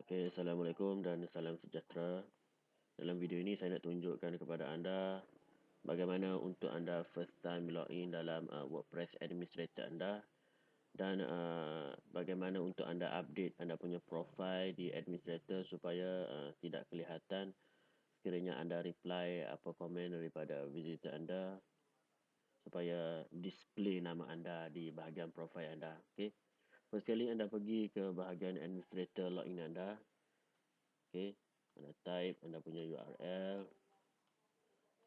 Okey, Assalamualaikum dan salam sejahtera. Dalam video ini saya nak tunjukkan kepada anda bagaimana untuk anda first time login dalam Wordpress administrator anda dan bagaimana untuk anda update anda punya profile di administrator supaya tidak kelihatan sekiranya anda reply apa komen daripada visitor anda, supaya display nama anda di bahagian profile anda. Okey. First kali anda pergi ke bahagian administrator login anda. Okey, anda type anda punya URL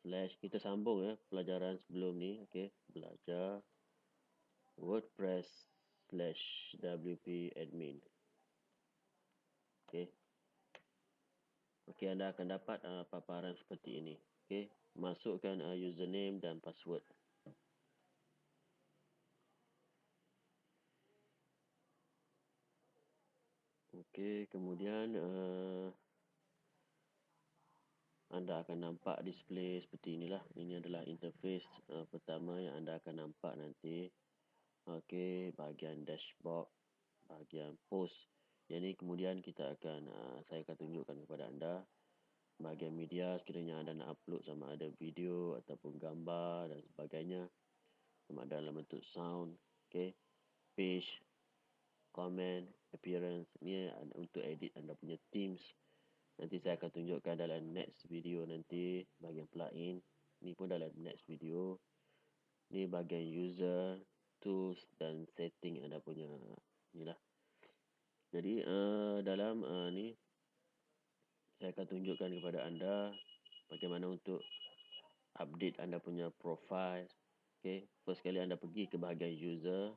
/ kita sambung pelajaran sebelum ni. Okey, belajar WordPress /wp admin. Okey. Okey, anda akan dapat paparan seperti ini. Okey, masukkan username dan password. Okey, kemudian anda akan nampak display seperti inilah. Ini adalah interface pertama yang anda akan nampak nanti. Okey, bahagian dashboard, bahagian post. Yang ini kemudian kita akan saya akan tunjukkan kepada anda. Bahagian media, sekiranya anda nak upload sama ada video ataupun gambar dan sebagainya, sama ada dalam bentuk sound. Okey, page, comment, appearance. Ini untuk edit anda punya themes. Nanti saya akan tunjukkan dalam next video nanti. Bahagian plugin, ini pun dalam next video. Ini bahagian user, tools dan setting anda punya inilah. Jadi dalam ni saya akan tunjukkan kepada anda bagaimana untuk update anda punya profile. Okey, first kali anda pergi ke bahagian user.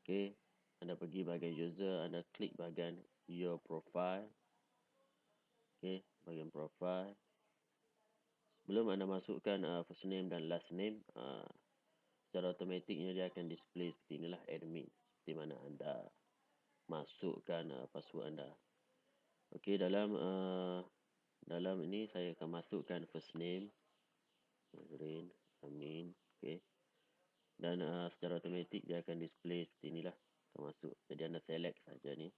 Okey, anda pergi bahagian user, anda klik bahagian your profile. Okey, bahagian profile. Sebelum anda masukkan first name dan last name, secara automatiknya dia akan display seperti inilah, admin, seperti mana anda masukkan password anda. Okey, dalam ini saya akan masukkan first name Green Amin. Okey, dan secara automatik dia akan display seperti inilah, termasuk. Jadi anda select saja ni,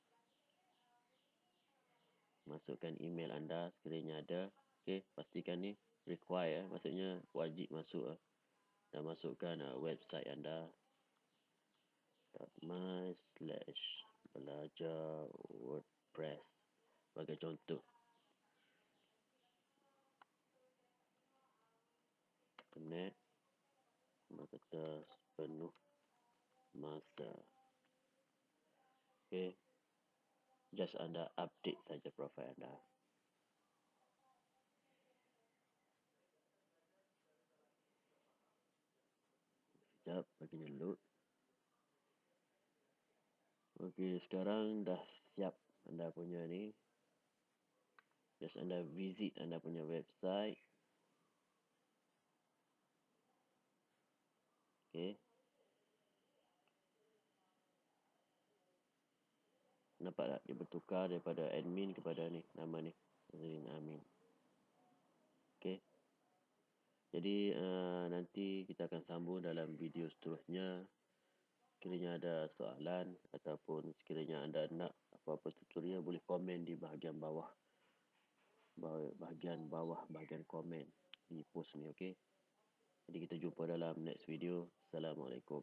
masukkan email anda sekiranya ada. Okey, pastikan ni require, maksudnya wajib masuk. Dan masukkan website anda, .my/belajar WordPress sebagai contoh. Connect, marketer penuh masa. Okey, just anda update saja profile anda. Sekejap, baginya load. Okey, sekarang dah siap anda punya ni. Just anda visit anda punya website. Okey, nampak tak dia bertukar daripada admin kepada ni, nama ni Azrin Amin. Okey, jadi nanti kita akan sambung dalam video seterusnya. Sekiranya ada soalan ataupun sekiranya anda nak apa-apa tutorial, boleh komen di bahagian bawah, bahagian komen di post ni. Okey, jadi kita jumpa dalam next video. Assalamualaikum.